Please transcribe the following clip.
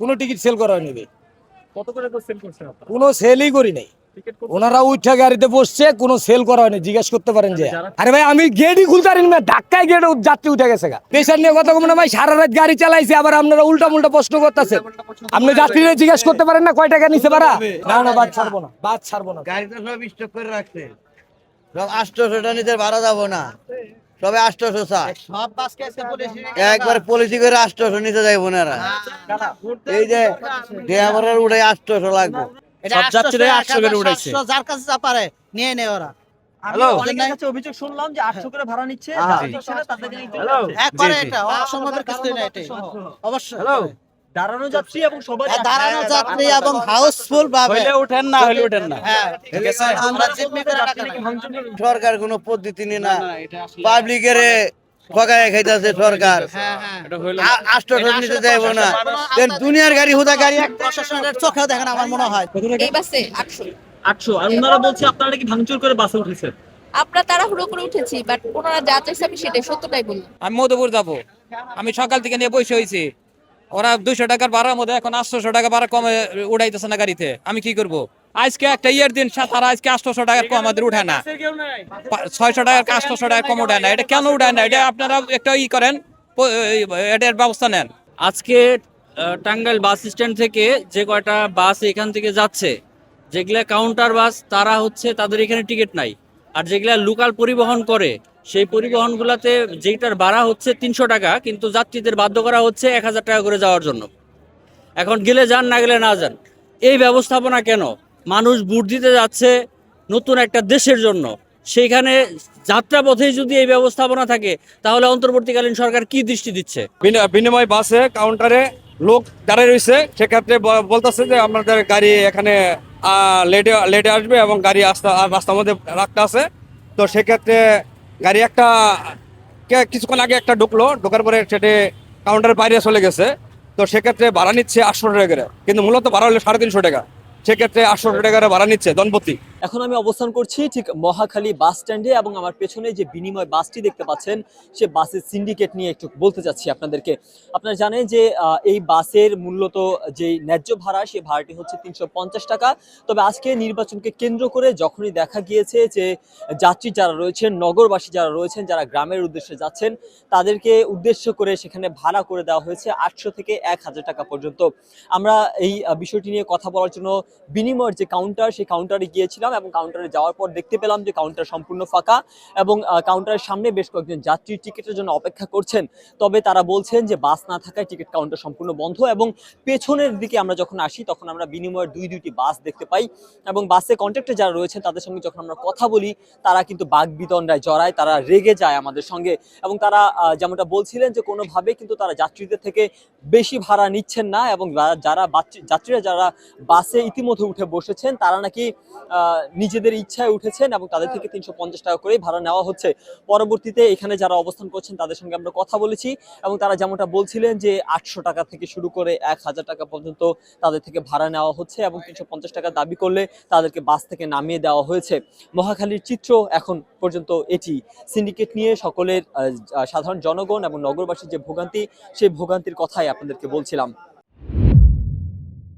কোনো ticket sell করা হয়নি রে। কত করে সেল করছেন আপনারা? কোনো সেলই করি নাই। টিকিট কত? ওনারা উঠা গাড়িতে বসছে, কোনো সেল করা হয়নি। জিজ্ঞেস করতে পারেন যে যারা- আরে ভাই আমি গেটই খুলতে পারিনি না, ধাক্কায় গেটে যাত্রী উঠে গেছে গা। পেশার নিয়ে কথা বলবো না ভাই, সারা রাত গাড়ি চালাইছে, আবার আপনারা উল্টা মুল্টা প্রশ্ন করতেছেন। আপনি যাত্রীরা জিজ্ঞেস করতে পারেন না কয় টাকা নিছে ভাড়া? না না, বাদ ছাড়বো না, বাদ ছাড়বো না। গাড়ি তো সব স্টক করে রাখছে, সব 800 নিতে ভাড়া যাবো না, সবে 800 চায়। সব বাসকে আজকে পুলিশ একবার পলিসি করে 800 নিতে যাইবো না এরা। এই যে ড্রাইভারের উঠে 800 লাগবে। এটা সব যাত্রীরাই 800 করে 1000, উঠাইছে। 700, যার কাছে যা পারে নিয়ে নেয় ওরা। হ্যালো। অনেকের কাছে অভিযোগ শুনলাম যে 800 করে ভাড়া নিচ্ছে, হ্যাঁ। যারা দিচ্ছে না তাদেরকে নিয়ে চলে হ্যালো। যাচ্ছে। একবারে জি, জি। এটা অসম্ভবের কিছু না এটা। অবশ্যই। হ্যালো। দাঁড়ানো যাত্রী এবং সবাই দাঁড়ানো যাত্রী এবং হাউসফুল ভাবে। হইলে উঠেন না, হইলে উঠেন না। হ্যাঁ, ঠিক আছে? আমরা জিম্মি করে টাকা নেই। সরকার কোনো পদ্ধতি নেই না, পাবলিকের ঠকায় খাইতেছে সরকার। হ্যাঁ, হ্যাঁ। এটা হইলো 800 নিতে যাইবো না। দেন দুনিয়ার গাড়ি হুদা গাড়ি একটা প্রশাসনের চোখেও দেখেন আমার মনে হয়। এই বাসে 800। 800 আর ওনারা বলছে আপনারা নাকি ভাঙচুর করে বাসে উঠেছেন। আমরা তাড়াহুড়ো করে উঠেছি, বাট ওনারা যা চাইছে আমি সেটাই সত্যটাই বললাম। আমি মধুপুর যাব, আমি সকাল থেকে নিয়ে বসে হয়েছি। ওরা 200 টাকার ভাড়ার মধ্যে এখন 800 টাকা ভাড়া কমে উঠাইতেছে না গাড়িতে। আমি কি করব? আজকে একটা ইয়ের দিন, তারা আজকে 800 টাকার কম আমাদের উঠায় না, 600 টাকার 800 টাকার কম উঠায় না। এটা কেন উঠায় না? এটা আপনারা একটা করেন, এটার ব্যবস্থা নেন। আজকে টাঙ্গাইল বাস স্ট্যান্ড থেকে যে কয়টা বাস এখান থেকে যাচ্ছে, যেগুলা কাউন্টার বাস, তারা হচ্ছে তাদের এখানে টিকিট নাই। আর যেগুলা লোকাল পরিবহন করে, সেই পরিবহনগুলোতে যেটার ভাড়া হচ্ছে 300 টাকা, কিন্তু যাত্রীদের বাধ্য করা হচ্ছে 1000 টাকা করে যাওয়ার জন্য। এখন গেলে যান, না গেলে না যান। এই ব্যবস্থাপনা কেন? মানুষ ভোট দিতে যাচ্ছে নতুন একটা দেশের জন্য, সেইখানে যাত্রাপথে যদি এই ব্যবস্থাপনা থাকে, তাহলে অন্তর্বর্তীকালীন সরকার কি দৃষ্টি দিচ্ছে? বিনিময় বাসে কাউন্টারে লোক দাঁড়িয়ে রয়েছে, সেক্ষেত্রে বলতেছে যে আমাদের গাড়ি এখানে লেটে আসবে এবং গাড়ি রাস্তার মধ্যে রাখতে আছে। তো সেক্ষেত্রে গাড়ি একটা কিছুক্ষণ আগে একটা ঢোকার পরে সেটা কাউন্টারের বাইরে চলে গেছে। তো সেক্ষেত্রে ভাড়া নিচ্ছে 800 টাকা করে, কিন্তু মূলত ভাড়া হলো 350 টাকা। সেক্ষেত্রে 800 টাকা করে ভাড়া নিচ্ছে দনপতি। এখন আমি অবস্থান করছি ঠিক মহাখালী বাস স্ট্যান্ডে এবং আমার পেছনে যে বিনিময় বাসটি দেখতে পাচ্ছেন, সে বাসের সিন্ডিকেট নিয়ে একটু বলতে চাচ্ছি আপনাদেরকে। আপনারা জানেন যে এই বাসের মূলত যে ন্যায্য ভাড়া, সেই ভাড়াটি হচ্ছে 350 টাকা। তবে আজকে নির্বাচনকে কেন্দ্র করে যখনই দেখা গিয়েছে যে যাত্রী যারা রয়েছেন, নগরবাসী যারা রয়েছেন, যারা গ্রামের উদ্দেশ্যে যাচ্ছেন, তাদেরকে উদ্দেশ্য করে সেখানে ভাড়া করে দেওয়া হয়েছে 800 থেকে 1000 টাকা পর্যন্ত। আমরা এই বিষয়টি নিয়ে কথা বলার জন্য বিনিময়ের যে কাউন্টার, সেই কাউন্টারে গিয়েছিলাম এবং কাউন্টারে যাওয়ার পর দেখতে পেলাম যে কাউন্টার সম্পূর্ণ ফাঁকা এবং কাউন্টারের সামনে বেশ কয়েকজন যাত্রী টিকিটের জন্য অপেক্ষা করছেন। তবে তারা বলছেন যে বাস না থাকায় টিকিট কাউন্টার সম্পূর্ণ বন্ধ। এবং পেছনের দিকে আমরা যখন আসি, তখন আমরা বিনিময়ের দুইটি বাস দেখতে পাই এবং বাসে কন্ট্রাক্টর যারা রয়েছেন তাদের সঙ্গে যখন আমরা কথা বলি, তারা কিন্তু বাকবিতণ্ডায় জড়ায়, তারা রেগে যায় আমাদের সঙ্গে এবং তারা যেমনটা বলছিলেন যে কোনোভাবে কিন্তু তারা যাত্রীদের থেকে বেশি ভাড়া নিচ্ছেন না এবং যাত্রীরা যারা বাসে ইতিমধ্যে উঠে বসেছেন, তারা নাকি নিজেদের ইচ্ছায় উঠেছেন এবং তাদের থেকে 350 টাকা করেই ভাড়া নেওয়া হচ্ছে। পরবর্তীতে এখানে যারা অবস্থান করছেন তাদের সঙ্গে আমরা কথা বলেছি এবং তারা যেমনটা বলছিলেন যে 800 টাকা থেকে শুরু করে 1000 টাকা পর্যন্ত তাদের থেকে ভাড়া নেওয়া হচ্ছে এবং 350 টাকা দাবি করলে তাদেরকে বাস থেকে নামিয়ে দেওয়া হয়েছে। মহাখালীর চিত্র এখন পর্যন্ত এটি। সিন্ডিকেট নিয়ে সকলের সাধারণ জনগণ এবং নগরবাসীর যে ভোগান্তি, সেই ভোগান্তির কথাই আপনাদেরকে বলছিলাম।